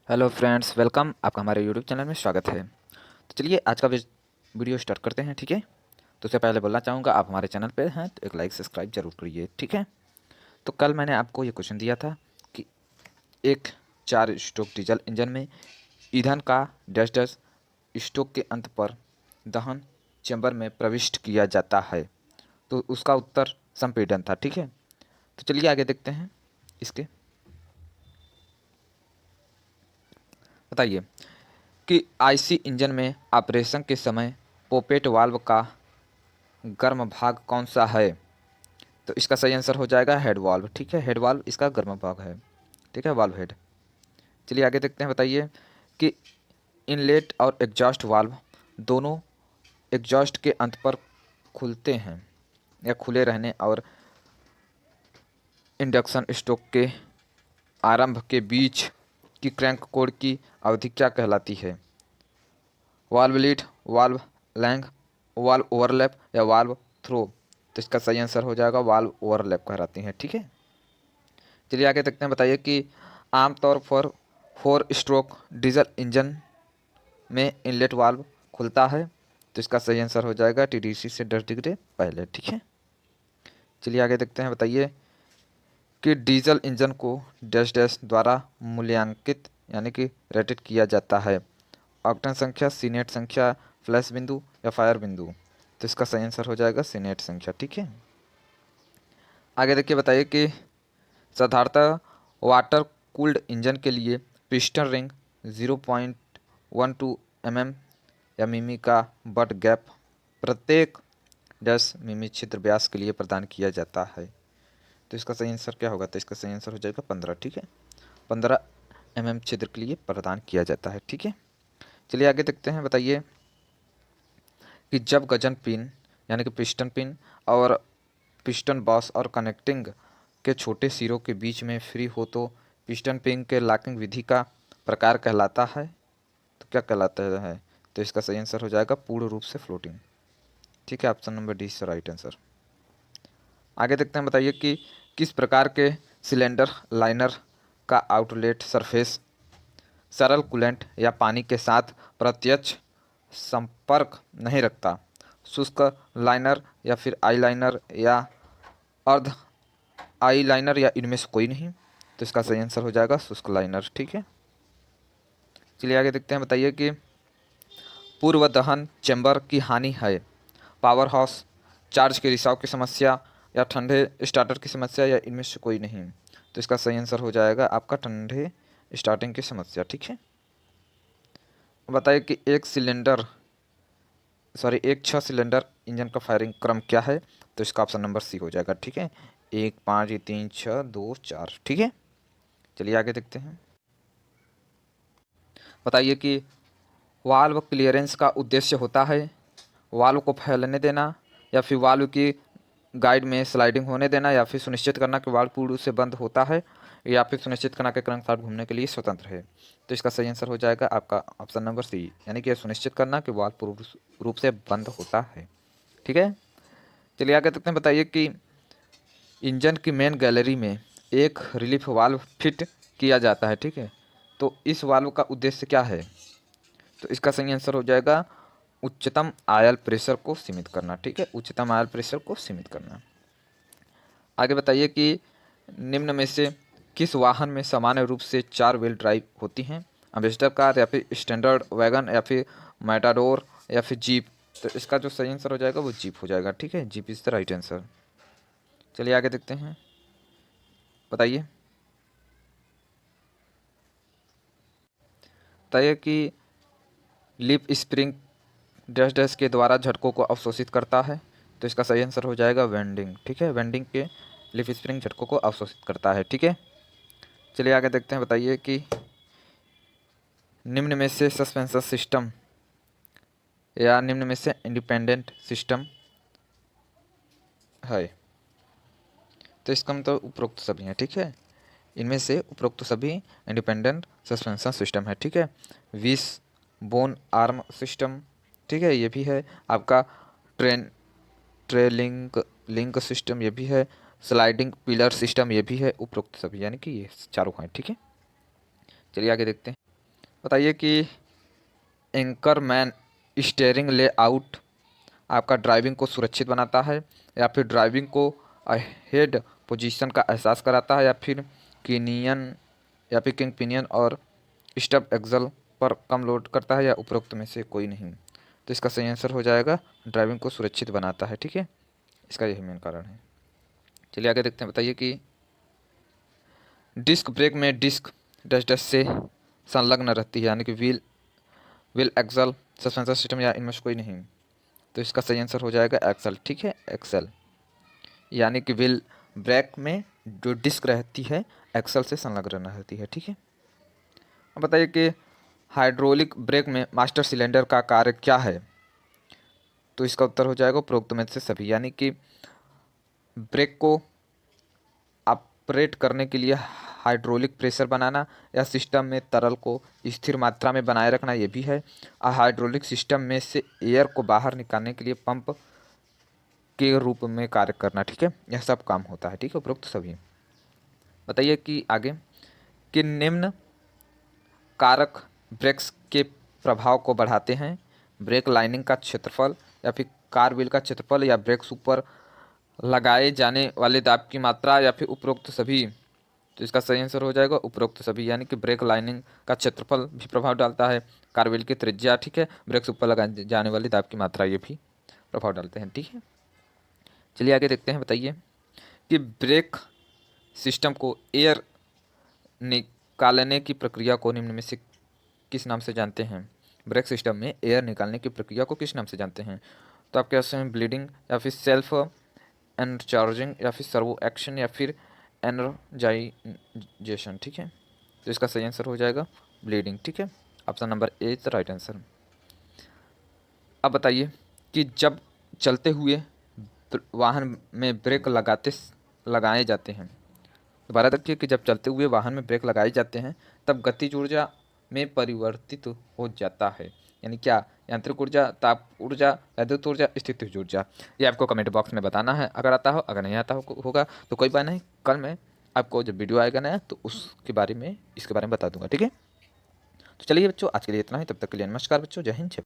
Hello friends, welcome. आपका हमारे YouTube channel में स्वागत है। तो चलिए आज का वीडियो स्टार्ट करते हैं। ठीक है, तो उससे पहले बोलना चाहूँगा, आप हमारे चैनल पे हैं तो एक लाइक सब्सक्राइब जरूर करिए। ठीक है, तो कल मैंने आपको ये क्वेश्चन दिया था कि एक 4 स्ट्रोक डीजल इंजन में ईंधन का डैश डैश स्ट्रोक के अंत पर दहन चैम्बर में प्रविष्ट किया जाता है। तो उसका उत्तर संपीड़न था। ठीक है, तो चलिए आगे देखते हैं। इसके बताइए कि आईसी इंजन में ऑपरेशन के समय पोपेट वाल्व का गर्म भाग कौन सा है। तो इसका सही आंसर हो जाएगा हेड वाल्व। ठीक है, हेड वाल्व इसका गर्म भाग है। ठीक है, वाल्व हेड। चलिए आगे देखते हैं। बताइए कि इनलेट और एग्जॉस्ट वाल्व दोनों एग्जॉस्ट के अंत पर खुलते हैं या खुले रहने और इंडक्शन स्ट्रोक के आरंभ के बीच की क्रैंक कोण की अवधि क्या कहलाती है। Valve lead, valve lag, valve overlap या वाल्व थ्रो। तो इसका सही आंसर हो जाएगा वाल्व ओवरलैप कहलाती हैं। ठीक है, चलिए आगे देखते हैं। बताइए कि आमतौर पर 4 स्ट्रोक डीजल इंजन में इनलेट वाल्व खुलता है। तो इसका सही आंसर हो जाएगा टीडीसी से 10 डिग्री पहले। ठीक है, चलिए आगे देखते हैं। बताइए कि डीजल इंजन को डैश डैश द्वारा मूल्यांकित यानी कि रेटेड किया जाता है। ऑक्टेन संख्या, सीनेट संख्या, फ्लैश बिंदु या फायर बिंदु। तो इसका सही आंसर हो जाएगा सीनेट संख्या। ठीक है, आगे देखिए। बताइए कि साधारणतः वाटर कूल्ड इंजन के लिए पिस्टन रिंग 0.12 mm या मिमी का बट गैप प्रत्येक डैश मिमी छिद्र व्यास के लिए प्रदान किया जाता है। तो इसका सही आंसर क्या होगा। तो इसका सही आंसर हो जाएगा 15। ठीक है, 15 छिद्र के लिए प्रदान किया जाता है। ठीक है, चलिए आगे देखते हैं। बताइए कि जब गजन पिन यानी कि पिस्टन पिन और पिस्टन बॉस और कनेक्टिंग के छोटे सिरों के बीच में फ्री हो तो पिस्टन पिन के लॉकिंग विधि का प्रकार कहलाता है। तो क्या कहलाता है। तो इसका सही आंसर हो जाएगा पूर्ण रूप से फ्लोटिंग। ठीक है, ऑप्शन नंबर डी से राइट आंसर। आगे देखते हैं। बताइए कि किस प्रकार के सिलेंडर लाइनर का आउटलेट सरफेस सरल कूलेंट या पानी के साथ प्रत्यक्ष संपर्क नहीं रखता। शुष्क लाइनर या फिर आई लाइनर या अर्ध आई लाइनर या इनमें से कोई नहीं। तो इसका सही आंसर हो जाएगा शुष्क लाइनर। ठीक है, चलिए आगे देखते हैं। बताइए कि पूर्व दहन चैम्बर की हानि है पावर हाउस, चार्ज के रिसाव की समस्या या ठंडे स्टार्टर की समस्या या इनमें से कोई नहीं। तो इसका सही आंसर हो जाएगा आपका ठंडे स्टार्टिंग की समस्या। ठीक है, बताइए कि एक 6 सिलेंडर इंजन का फायरिंग क्रम क्या है। तो इसका ऑप्शन नंबर सी हो जाएगा। ठीक है, 1, 5, 3, 6, 2, 4। ठीक है, चलिए आगे देखते हैं। बताइए कि वाल्व क्लियरेंस का उद्देश्य होता है वाल्व को फैलने देना या फिर वाल्व की गाइड में स्लाइडिंग होने देना या फिर सुनिश्चित करना कि वाल्व पूर्ण रूप से बंद होता है या फिर सुनिश्चित करना कि क्रैंकशाफ्ट घूमने के लिए स्वतंत्र है। तो इसका सही आंसर हो जाएगा आपका ऑप्शन नंबर सी, यानी कि सुनिश्चित करना कि वाल्व पूर्ण रूप से बंद होता है। ठीक है, चलिए आगे देखते हैं। बताइए कि इंजन की मेन गैलरी में एक रिलीफ वाल्व फिट किया जाता है। ठीक है, तो इस वाल्व का उद्देश्य क्या है। तो इसका सही आंसर हो जाएगा उच्चतम आयल प्रेशर को सीमित करना। ठीक है, उच्चतम आयल प्रेशर को सीमित करना। आगे बताइए कि निम्न में से किस वाहन में सामान्य रूप से 4 व्हील ड्राइव होती हैं। अम्बेसडर कार या फिर स्टैंडर्ड वैगन या फिर मैटाडोर या फिर जीप। तो इसका जो सही आंसर हो जाएगा वो जीप हो जाएगा। ठीक है, jeep is the right answer. चलिए आगे देखते हैं। बताइए बताइए कि लिप स्प्रिंग डैश डैश के द्वारा झटकों को अवशोषित करता है। तो इसका सही आंसर हो जाएगा वेंडिंग। ठीक है, वेंडिंग के लिप स्प्रिंग झटकों को अवशोषित करता है। ठीक है, चलिए आगे देखते हैं। बताइए कि निम्न में से सस्पेंशन सिस्टम या निम्न में से इंडिपेंडेंट सिस्टम है। तो इसका मतलब उपरोक्त सभी हैं। ठीक है, इनमें से उपरोक्त सभी इंडिपेंडेंट सस्पेंशन सिस्टम है। ठीक है, विस बोन आर्म सिस्टम, ठीक है, ये भी है आपका ट्रेन ट्रेलिंग लिंक सिस्टम, ये भी है स्लाइडिंग पिलर सिस्टम, ये भी है उपरोक्त सभी, यानी कि ये चारों हैं। ठीक है, चलिए आगे देखते हैं। बताइए कि एंकरमैन स्टीयरिंग लेआउट आपका ड्राइविंग को सुरक्षित बनाता है, या फिर ड्राइविंग को अहेड पोजीशन का एहसास कराता है, या फिर किनियन या फिर किंग पिनियन और स्टब एक्सल पर कम लोड करता है, या उपरोक्त में से कोई नहीं। तो इसका सही आंसर हो जाएगा ड्राइविंग को सुरक्षित बनाता है। ठीक है, इसका यही मेन कारण है। चलिए आगे देखते हैं। बताइए कि डिस्क ब्रेक में डिस्क डैश डैश से संलग्न रहती है, यानी कि व्हील एक्सल सस्पेंशन सिस्टम, या इनमें से कोई नहीं। तो इसका सही आंसर हो जाएगा एक्सल। ठीक है, एक्सल, यानी कि व्हील ब्रेक में जो डिस्क रहती है एक्सल से संलग्न रहती है। ठीक है, अब बताइए कि हाइड्रोलिक ब्रेक में मास्टर सिलेंडर का कार्य क्या है। तो इसका उत्तर हो जाएगा उपरोक्त में से सभी, यानी कि ब्रेक को ऑपरेट करने के लिए हाइड्रोलिक प्रेशर बनाना, या सिस्टम में तरल को स्थिर मात्रा में बनाए रखना, ये भी है। और हाइड्रोलिक सिस्टम में से एयर को बाहर निकालने के लिए पंप के रूप में कार्य करना। ठीक है, यह सब काम होता है। ठीक है, उपरोक्त सभी। बताइए कि आगे कि निम्न कारक ब्रेक्स के प्रभाव को बढ़ाते हैं। ब्रेक लाइनिंग का क्षेत्रफल, या फिर कार व्हील का क्षेत्रफल, या ब्रेक्स ऊपर लगाए जाने वाले दाब की मात्रा, या फिर उपरोक्त सभी। तो इसका सही आंसर हो जाएगा उपरोक्त सभी, यानी कि ब्रेक लाइनिंग का क्षेत्रफल भी प्रभाव डालता है, कार व्हील की त्रिज्या, ठीक है, ब्रेक्स ऊपर लगाए जाने वाली दाब की मात्रा, ये भी प्रभाव डालते हैं। ठीक है, चलिए आगे देखते हैं। बताइए कि ब्रेक सिस्टम को एयर निकालने की प्रक्रिया को निम्न में से किस नाम से जानते हैं। ब्रेक सिस्टम में एयर निकालने की प्रक्रिया को किस नाम से जानते हैं। तो आप कह सकते हैं ब्लीडिंग, या फिर सेल्फ एनचार्जिंग, या फिर सर्वो एक्शन, या फिर एनर्जाइजेशन। ठीक है, तो इसका सही आंसर हो जाएगा ब्लीडिंग। ठीक है, option number A is the right answer. अब बताइए कि जब चलते हुए वाहन में ब्रेक लगाए जाते हैं। दोबारा देखिए कि जब चलते हुए वाहन में ब्रेक लगाए जाते हैं तब गतिज ऊर्जा में परिवर्तित हो जाता है, यानी क्या, यांत्रिक ऊर्जा, ताप ऊर्जा, विद्युत ऊर्जा, स्थितिज ऊर्जा। ये आपको कमेंट बॉक्स में बताना है, अगर आता हो, अगर नहीं आता होगा तो कोई बात नहीं, कल मैं आपको जब वीडियो आएगा नया तो उसके बारे में, इसके बारे में बता दूंगा। ठीक है, तो चलिए बच्चों, आज के लिए इतना ही। तब तक के लिए नमस्कार बच्चों, जय हिंद।